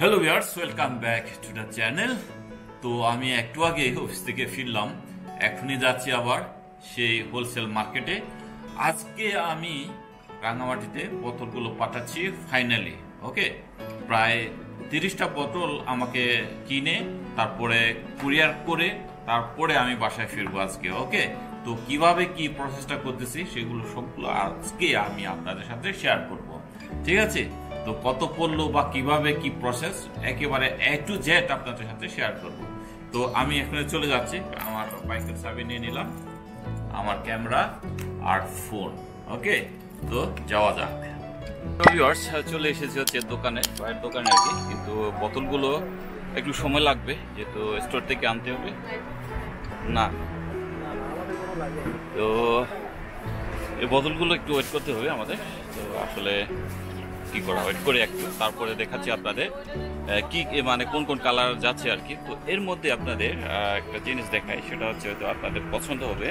Hello viewers, welcome back to the channel. তো আমি একটু আগে অফিস থেকে ফিরলাম, এখনই যাচ্ছি আবার সেই হোলসেল মার্কেটে। আজকে আমি রাঙামাটিতে বোতলগুলো পাঠাচ্ছি ফাইনালি। ওকে, প্রায় 30টা বোতল আমাকে কিনে তারপরে কুরিয়ার করে তারপরে আমি বাসায় ফিরবো আজকে। ওকে, তো কিভাবে কি প্রসেসটা করতেছি সেগুলো সবগুলো আজকে আমি আপনাদের সাথে শেয়ার করব, ঠিক আছে? তো কত পড়লো বা কিভাবে কি প্রসেস একেবারে A to Z আপনাদের সাথে শেয়ার করব। তো আমি এখানে চলে যাচ্ছি, আমার বাইকের চাবি নিয়ে নিলাম, আমার ক্যামেরা আর ফোন। ওকে, তো যাওয়া যাক। চলে এসেছি হচ্ছে দোকানে, চায়ের দোকানে আর কি, কিন্তু বোতলগুলো একটু সময় লাগবে যেহেতু স্টোর থেকে আনতে হবে না। তো এই বোতলগুলো একটু ওয়েট করতে হবে আমাদের। তো আসলে কি করা, ওয়েট করে একটু তারপরে দেখাচ্ছি আপনাদের কি মানে কোন কোন কালার যাচ্ছে আর কি। তো এর মধ্যে আপনাদের একটা জিনিস দেখাই, সেটা হচ্ছে হয়তো আপনাদের পছন্দ হবে।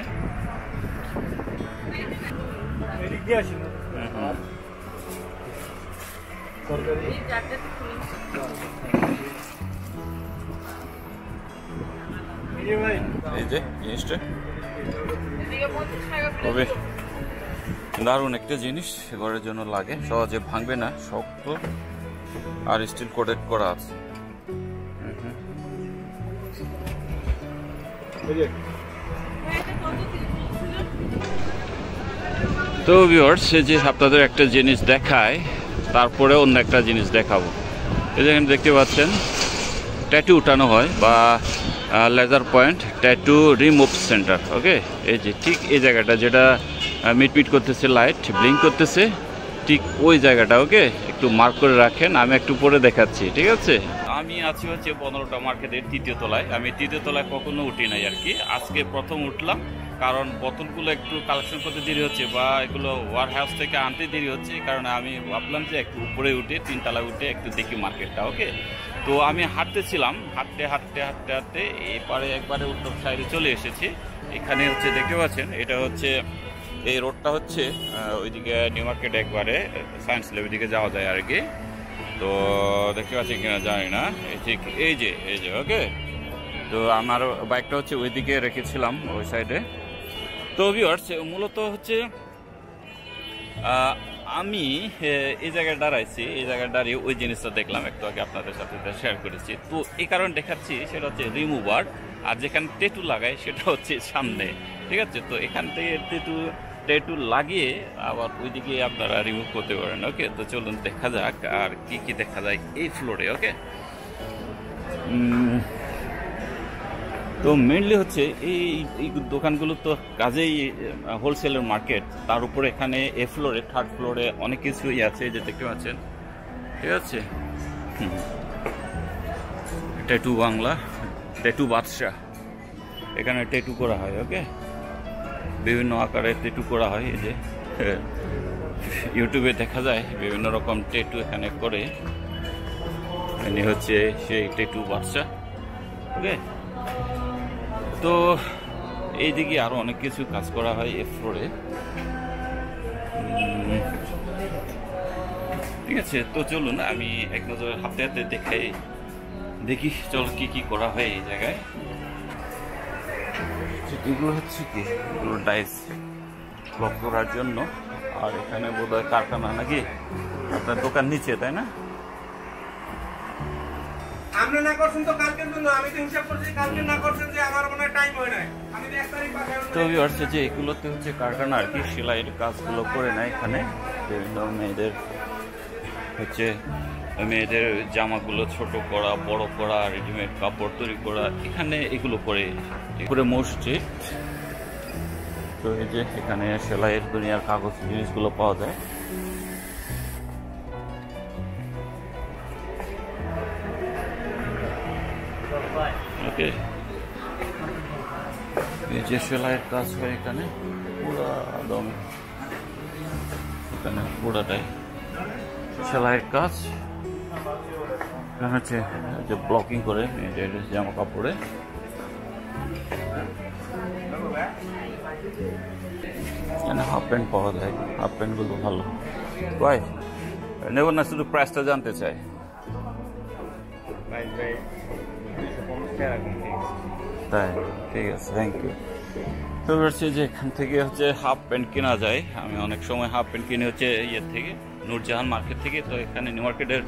এই যে জিনিসটা হবে দারুণ একটা জিনিস, ঘরের জন্য লাগে, সহজে ভাঙবে না, শক্ত আর স্টিল কোটেড করা আছে। তো ভিউয়ার্স, যে আপনাদের একটা জিনিস দেখায় তারপরে অন্য একটা জিনিস দেখাবো। এই যে এখানে দেখতে পাচ্ছেন ট্যাটু উঠানো হয় বা laser point tattoo remove centre. Okay, এই যে ঠিক এই জায়গাটা যেটা মিটমিট করতেছে, লাইট ব্লিঙ্ক করতেছে, ঠিক ওই জায়গাটা। ওকে, একটু মার্ক করে রাখেন, আমি একটু পরে দেখাচ্ছি, ঠিক আছে? আমি আছি হচ্ছে 15টা মার্কেটের 3য় তলায়। আমি 3য় তলায় কখনো উঠি নাই আর কি, আজকে প্রথম উঠলাম, কারণ বোতলগুলো একটু কালেকশন করতে দেরি হচ্ছে বা এগুলো ওয়ার হাউস থেকে আনতে দেরি হচ্ছে, কারণ আমি ভাবলাম যে একটু উপরে উঠে 3 তলায় উঠে একটু দেখি মার্কেটটা। ওকে, তো আমি হাঁটতেছিলাম, হাঁটতে হাঁটতে হাঁটতে হাঁটতে এপারে একবারে উত্তর সাইডে চলে এসেছি। এখানে হচ্ছে দেখতে পাচ্ছেন, এটা হচ্ছে এই রোডটা হচ্ছে ওইদিকে নিউ মার্কেট, একবারে সায়েন্স ল্যাব ওইদিকে যাওয়া যায় আর কি। তো দেখতে পাচ্ছি কিনা জানি না, ঠিক এই যে ওকে। তো আমার বাইকটা হচ্ছে ওইদিকে রেখেছিলাম, ওই সাইডে। তো ভিউয়ার্স, মূলত হচ্ছে আমি এই জায়গায় দাঁড়াইছি, এই জায়গায় দাঁড়িয়ে ওই জিনিসটা দেখলাম, একটু আগে আপনাদের সাথে শেয়ার করেছি। তো এই কারণে দেখাচ্ছি, সেটা হচ্ছে রিমুভার, আর যেখানে ট্যাটু লাগায় সেটা হচ্ছে সামনে, ঠিক আছে? তো এখান থেকে ট্যাটু লাগিয়ে আবার ওইদিকে আপনারা রিমুভ করতে পারেন। ওকে, তো চলুন দেখা যাক আর কি কি দেখা যায় এই ফ্লোরে। ওকে, তো মেনলি হচ্ছে এই দোকানগুলো তো কাজেই হোলসেলের মার্কেট, তার উপরে এখানে এ ফ্লোরে, 3rd ফ্লোরে অনেক কিছুই আছে, যে দেখতে পাচ্ছেন, ঠিক আছে? ট্যাটু বাংলা, ট্যাটু বাদশাহ, এখানে ট্যাটু করা হয়। ওকে, বিভিন্ন আকারে ট্যাটু করা হয়, এই যে ইউটিউবে দেখা যায় বিভিন্ন রকম ট্যাটু এখানে করে। এনে হচ্ছে সেই ট্যাটু বাদশাহ। ওকে, তো এইদিকে আরো অনেক কিছু কাজ করা হয় এই ফ্লোরে, ঠিক আছে? তো চলুন আমি এক নজর হাতে হাতে দেখি চল কি কি করা হয় এই জায়গায়। এগুলো হচ্ছে কি, এগুলো ডাইস ব্লক করার জন্য। আর এখানে বোধহয় কারখানা নাকি, আপনার দোকান নিচে, তাই না? আপনি না করছেন তো কালকের জন্য, আমি তো হিসাব করছি কালকে না করছেন যে আমার মনে টাইম হয় নাই, আমি তো 1 তারিখ পাঠাই। তো হচ্ছে যে এগুলোতে হচ্ছে কারখানা আর কি, সেলাইয়ের কাজগুলো করে না এখানে। বিভিন্ন মেয়েদের হচ্ছে মেয়েদের জামাগুলো ছোট করা, বড় করা, রেডিমেড কাপড় তৈরি করা, এখানে এগুলো করে মসজিদ। তো এই যে এখানে সেলাইয়ের দুনিয়ার কাগজ জিনিসগুলো পাওয়া যায়। ওকে, এই যে সেলাইয়ের কাজ হয় এখানে পুরা দমে, এখানে পুরাটাই সেলাইয়ের কাজ। এখানে হচ্ছে যে ব্লকিং করে জামা কাপড়ে। এখানে হাফ প্যান্ট পাওয়া যায়, হাফ প্যান্টগুলো ভালো। ভাই নেব না, শুধু প্রাইসটা জানতে চাই। তাই ঠিক আছে, থ্যাংক ইউ। তো হচ্ছে যে এখান থেকে হচ্ছে হাফ প্যান্ট কেনা যায়। আমি অনেক সময় হাফ প্যান্ট কিনে হচ্ছে ইয়ের থেকে, নূরজাহান মার্কেট থেকে। তো এখানে নিউ মার্কেটের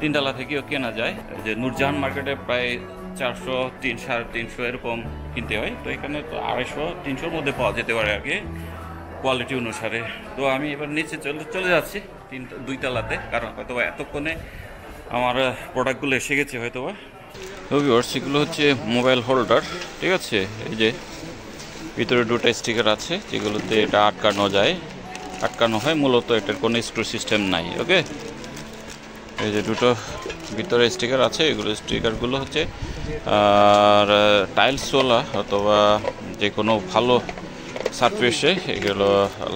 3 তলা থেকেও কেনা যায়। যে নূরজাহান মার্কেটে প্রায় 400, 300, 350 এরকম কিনতে হয়। তো এখানে তো 250, 300-র মধ্যে পাওয়া যেতে পারে আর কি, কোয়ালিটি অনুসারে। তো আমি এবার নিচে চলে যাচ্ছি 2 তলাতে, কারণ হয়তো এতক্ষণে আমার প্রোডাক্টগুলো এসে গেছে হয়তো বা। তো ভিউয়ার্স, এগুলো হচ্ছে মোবাইল হোল্ডার, ঠিক আছে। এই যে ভিতরে 2টা স্টিকার আছে যেগুলোতে এটা আটকানো হয়। মূলত এটার কোনো স্ক্রু সিস্টেম নাই। ওকে, এই যে 2টো ভিতরে স্টিকার আছে। এগুলো স্টিকারগুলো হচ্ছে আর টাইলসওয়ালা অথবা যে কোনো ভালো সারফেসে এগুলো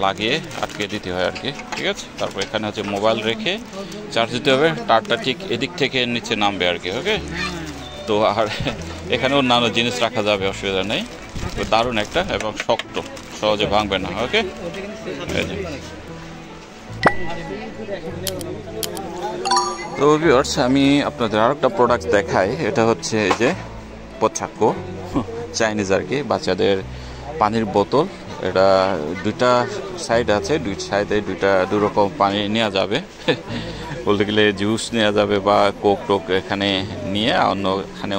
লাগিয়ে আটকে দিতে হয় আর কি, ঠিক আছে। তারপর এখানে হচ্ছে মোবাইল রেখে চার্জ দিতে হবে। তারটা ঠিক এদিক থেকে নিচে নামবে আর কি। ওকে, তো আর এখানে অন্যান্য জিনিস রাখা যাবে, অসুবিধা নেই। তো দারুণ একটা এবং শক্ত, সহজে ভাঙবে না। ওকে, তো ভিউয়ার্স, আমি আপনাদের আর একটা প্রোডাক্ট দেখাই। এটা হচ্ছে এই যে পোচাকো, চাইনিজ আর কি, বাচ্চাদের পানির বোতল। এটা 2টা সাইড আছে, 2 সাইডে 2 রকম পানি নেওয়া যাবে। বলতে গেলে জুস নেওয়া যাবে বা কোক টোক এখানে নিয়ে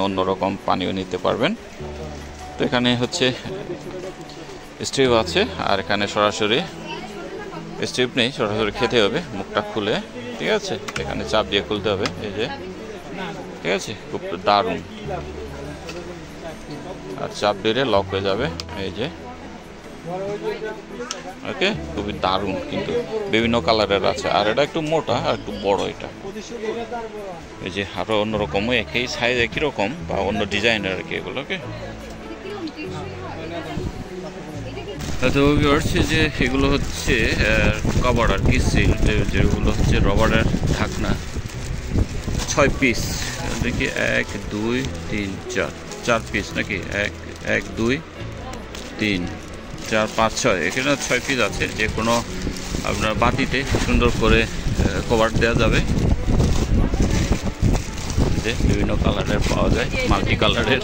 অন্য রকম পানিও নিতে পারবেন। তো এখানে হচ্ছে স্ট্রিপ আছে, আর এখানে সরাসরি স্ট্রিপ নেই, সরাসরি খেতে হবে মুখটা খুলে, ঠিক আছে। এখানে চাপ দিয়ে খুলতে হবে, এই যে, ঠিক আছে। খুব দারুণ, আর চাপ দিলে লক হয়ে যাবে, এই যে। ওকে, খুবই দারুণ, কিন্তু বিভিন্ন কালারের আছে। আর এটা একটু মোটা আর একটু বড় এটা, এই যে। আরো অন্যরকম, একই সাইজ, একই রকম বা অন্য ডিজাইনের আর কি এগুলো। ওকে, তো ভিউয়ার্স, যে এগুলো হচ্ছে কভার আর কি, সিল, যেগুলো হচ্ছে রবারের ঢাকনা। 6 পিস দেখি, 1, 2, 3, 4 পিস নাকি, 1, 2, 3, 4, 5, 6, এখানে 6 পিস আছে। যে কোনো আপনার বাতিতে সুন্দর করে কভার দেওয়া যাবে। যে বিভিন্ন কালারের পাওয়া যায়, মাল্টি কালারের।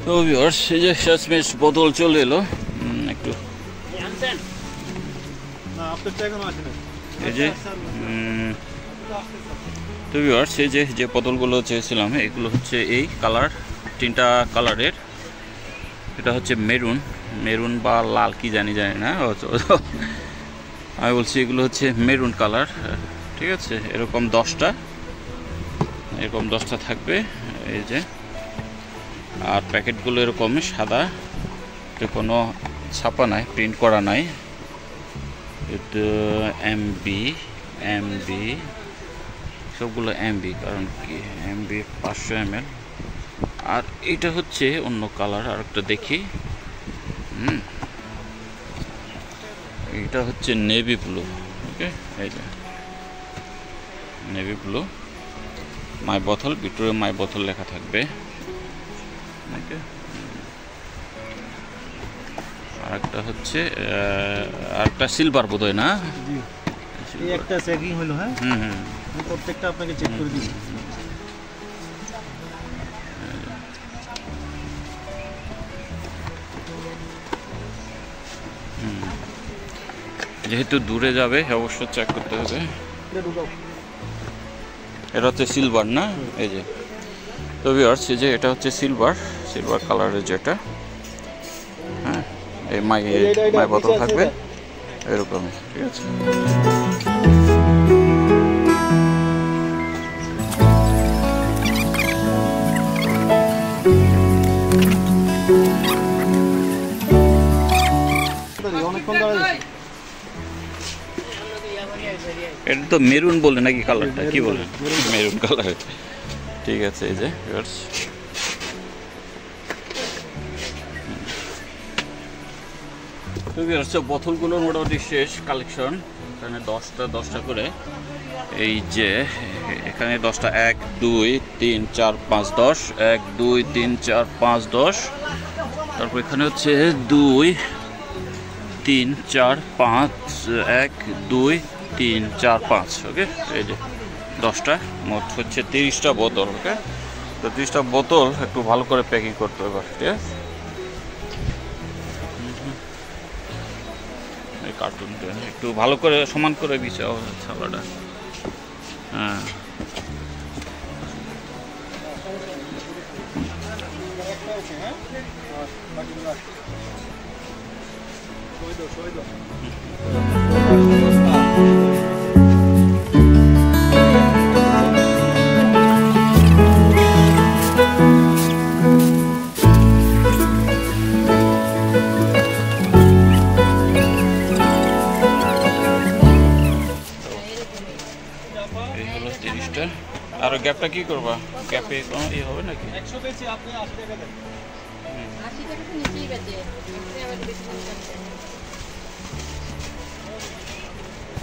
তো ভিউয়ার্স, এই যে শেষমেশ বোতল চলে এলো। একটু এই যে তো ভিউয়ার্স, এই যে বোতলগুলো চেয়েছিলাম, এগুলো হচ্ছে এই কালার, 3টা কালারের। এটা হচ্ছে মেরুন বা লাল, কি জানি না, আমি বলছি এগুলো হচ্ছে মেরুন কালার, ঠিক আছে। এরকম 10টা থাকবে, এই যে। আর প্যাকেটগুলো এরকম সাদা, কোনো ছাপা নাই, প্রিন্ট করা নাই। এটা এমবি সবগুলো এমবি, কারণ কি এমবি 500 ml। আর এটা হচ্ছে অন্য কালার, আর একটা দেখি। এটা হচ্ছে নেভি ব্লু। ওকে, এই যে নেভি ব্লু, মাই বোতল, ভিতরে মাই বোতল লেখা থাকবে। ওকে, আরেকটা হচ্ছে আরেকটা সিলভার বোধহয় না, এই একটা চেকিং হলো। হ্যাঁ, আমি প্রত্যেকটা আপনাকে চেক করে দিই। যেহেতু দূরে যাবে অবশ্য চেক করতে হবে। এটা হচ্ছে সিলভার না, এই যে। তো ভিউয়ার্স, এই যে এটা হচ্ছে সিলভার কালারের যেটা। হ্যাঁ, এই মাই বোতল থাকবে এরকমই, ঠিক আছে। এটা তো মেরুন বলে নাকি কালারটা, কি বলে, মেরুন কালার, ঠিক আছে। এই যে ভিউয়ার্স, তো ভিউয়ার্স, বোতলগুলোর মোটামুটি শেষ কালেকশন। এখানে 10টা করে, এই যে এখানে 10টা, 1, 2, 3, 4, 5, 10, 1, 2, 3, 4, 5, 10। তারপর এখানে হচ্ছে 2, 3, 4, 5, 1, 2, 3, 4, 5। ওকে, এই যে 10টা, মোট হচ্ছে 30টা বোতল। ওকে, তো 30টা বোতল একটু ভালো করে প্যাকিং করতে হবে, ঠিক আছে? এই কার্টুনটা একটু ভালো করে সমান করে বিছাও ছালাটা। হ্যাঁ, এই হলো 30টা। আর গ্যাপটা কি করবা? গ্যাপে কোনো ইয়ে হবে নাকি? 100 বেচি, আপনি 80 টাকা দেন। 80 টাকা তো নিচেই বেচে, আপনি আবার বেশি দাম চাচ্ছেন।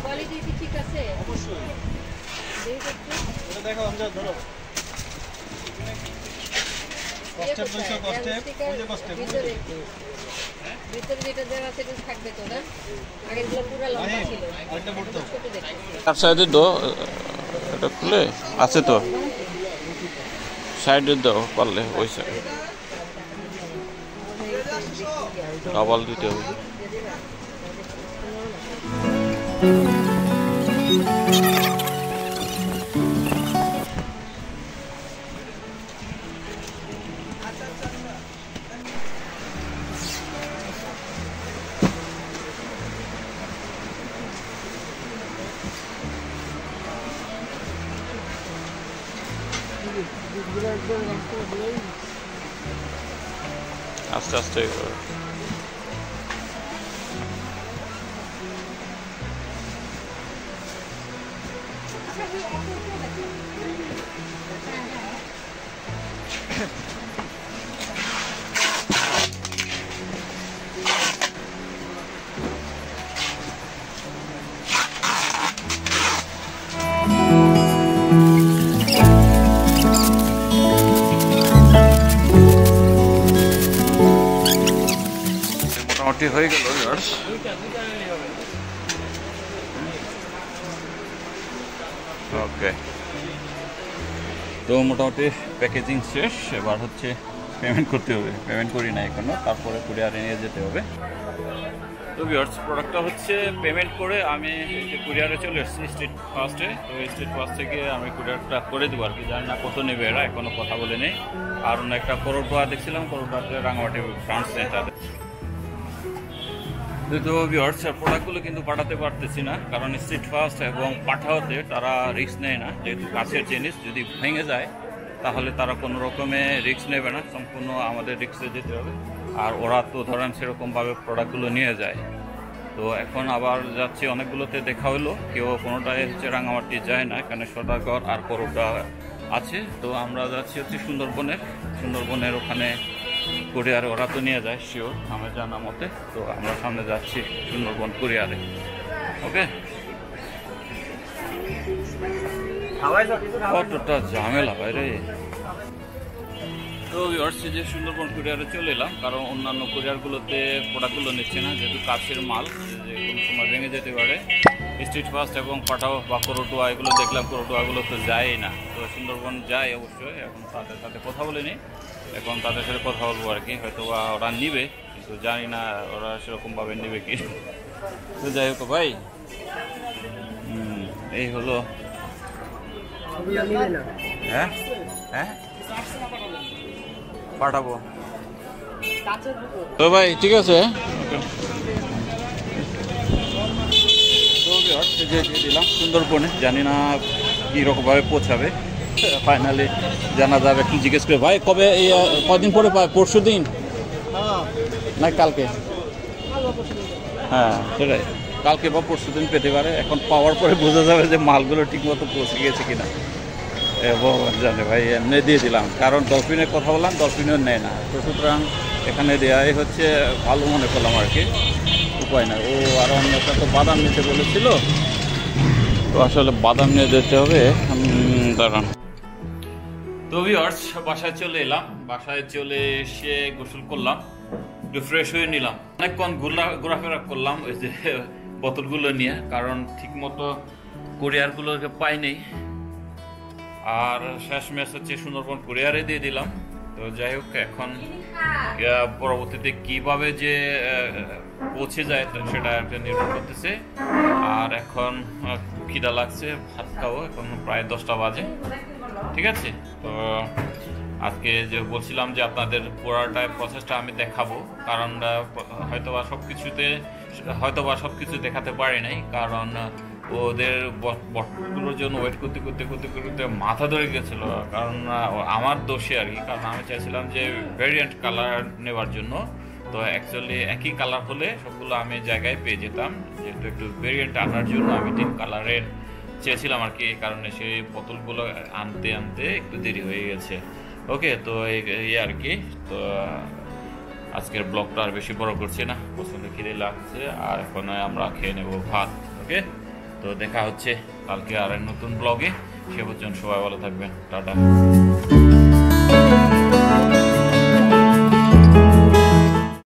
কোয়ালিটি কি ঠিক আছে? অবশ্যই। দেখি একটু। এটা দেখো, আমজাদ ধরো। কষ্টেপ 200 কষ্টেপ, ওই যে কষ্টেপ। ভিতরে যেটা দেওয়া আছে এটা থাকবে তো না? আগেরগুলো পুরো লম্বা ছিল। আরেকটা বোর্ড দাও। ছোট দেখো। তার সাইডে দাও, এটা খুলে আছে তো, সাইডে দাও পারলে, ওই সাইড ডাবল দিতে হবে। আস্তে আস্তে করো। মোটামুটি হয়ে গেল ভিউয়ার্স। ওকে, তো মোটামুটি প্যাকেজিং শেষ। এবার হচ্ছে পেমেন্ট করতে হবে। পেমেন্ট করি না এখনো, তারপরে কুরিয়ারে নিয়ে যেতে হবে। তো ভিউয়ার্স, প্রোডাক্টটা হচ্ছে পেমেন্ট করে আমি কুরিয়ারে চলে এসেছি স্ট্রিট ফাস্টে। তো স্ট্রিট ফাস্ট থেকে আমি কুরিয়ারটা করে দেবো আর কি। জানি না কত নেবে এরা, এখনও কথা বলে নেই। আর অন্য একটা করোটোয়া দেখছিলাম, করোটোয়াতে রাঙামাটি ব্রাঞ্চ নেই তাদের। তো ভিউয়ার্স, প্রোডাক্টগুলো কিন্তু পাঠাতে পারতেছি না, কারণ স্ট্রিট ফাস্ট এবং পাঠাওতে তারা রিস্ক নেয় না। যেহেতু কাছের জিনিস যদি ভেঙে যায় তাহলে তারা কোনো রকমে রিস্ক নেবে না, সম্পূর্ণ আমাদের রিস্কে যেতে হবে। আর ওরা তো ধরেন সেরকমভাবে প্রোডাক্টগুলো নিয়ে যায়। তো এখন আবার যাচ্ছি অনেকগুলোতে, দেখা হলো কেউ কোনোটাই হচ্ছে রাঙামাটি যায় না, এখানে সদাগর আর করোটা আছে। তো আমরা যাচ্ছি হচ্ছে সুন্দরবনের ওখানে কুরিয়ারে ওরা তো নিয়ে যায় শিওর, আমার জানা মতে। তো আমরা সামনে যাচ্ছি সুন্দরবন কুরিয়ারে। ওকে, কতটা ঝামেলা ভাই রে। তো ভিউয়ার্স, যে সুন্দরবন কুরিয়ারে চলে এলাম, কারণ অন্যান্য কুরিয়ারগুলোতে প্রোডাক্টগুলো নিচ্ছে না, যেহেতু কাছের মাল, যে কোনো সময় ভেঙে যেতে পারে। স্ট্রিট ফাস্ট এবং পাঠাও বা করোটোয়া এগুলো দেখলাম, করোটোয়াগুলো তো যায়ই না। তো সুন্দরবন যায় অবশ্যই। এখন তাদের সাথে কথা বলে নিই, এখন তাদের সাথে কথা বলবো আর কি। হয়তো ওরা নিবে, কিন্তু জানি না ওরা সেরকমভাবে নিবে কি। তো যাই হোক ভাই, এই হলো। হ্যাঁ হ্যাঁ, পাঠাবো তো ভাই, ঠিক আছে। দিলাম সুন্দরবনে, জানি না কীরকমভাবে পৌঁছাবে, ফাইনালি জানা যাবে। কি জিজ্ঞেস করে ভাই, কবে কদিন পরে পায়? পরশু দিন না কালকে? হ্যাঁ সেটাই, কালকে বা পরশু দিন পেতে পারে। এখন পাওয়ার পরে বোঝা যাবে যে মালগুলো ঠিকমতো পৌঁছে গেছে কিনা। ভগবান জানে ভাই, এমনি দিয়ে দিলাম, কারণ ডলফিনের কথা বললাম, ডলফিনও নেয় না। তো সুতরাং এখানে দেওয়াই হচ্ছে ভালো মনে করলাম আর কি। উপায় না, ও আর অন্য একটা তো বাদাম নিতে বলেছিল, তো আসলে বাদাম নিয়ে যেতে হবে। দাঁড়ান। তো ভিউয়ার্স, বাসায় চলে এলাম। বাসায় চলে এসে গোসল করলাম, একটু ফ্রেশ হয়ে নিলাম। অনেকক্ষণ ঘোরাফেরা করলাম ওই যে বোতলগুলো নিয়ে, কারণ ঠিক মতো কুরিয়ারগুলোকে পাইনি। আর শেষ ম্যাচ হচ্ছে সুন্দরবন কুরিয়ারে দিয়ে দিলাম। তো যাই হোক, এখন পরবর্তীতে কিভাবে যে পৌঁছে যায় তো সেটা একটা নির্ভর করতেছে। আর এখন খিদা লাগছে, ভাত খাবো, এখন প্রায় 10টা বাজে। ঠিক আছে, তো আজকে যে বলছিলাম যে আপনাদের পুরাটা প্রসেসটা আমি দেখাবো, কারণ হয়তোবা সব কিছু দেখাতে পারি নাই, কারণ ওদের বটগুলোর জন্য ওয়েট করতে করতে করতে করতে মাথা ধরে গেছিল। কারণ আমার দোষে আর কি, কারণ আমি চাইছিলাম যে ভেরিয়েন্ট কালার নেওয়ার জন্য। তো অ্যাকচুয়ালি একই কালার হলে সবগুলো আমি জায়গায় পেয়ে যেতাম, যেহেতু একটু ভেরিয়েন্ট আনার জন্য আমি 3 কালারের চেয়েছিলাম আর কি। এই কারণে সেই বোতলগুলো আনতে আনতে একটু দেরি হয়ে গেছে। ওকে, তো এই আর কি। তো আজকের ব্লগটা আর বেশি বড় করছি না, প্রচন্ড খিদে লাগছে। আর এখন আমরা খেয়ে নেব ভাত। ওকে, তো দেখা হচ্ছে কালকে আর নতুন ব্লগে। সে পর্যন্ত সবাই ভালো থাকবেন, টাটা।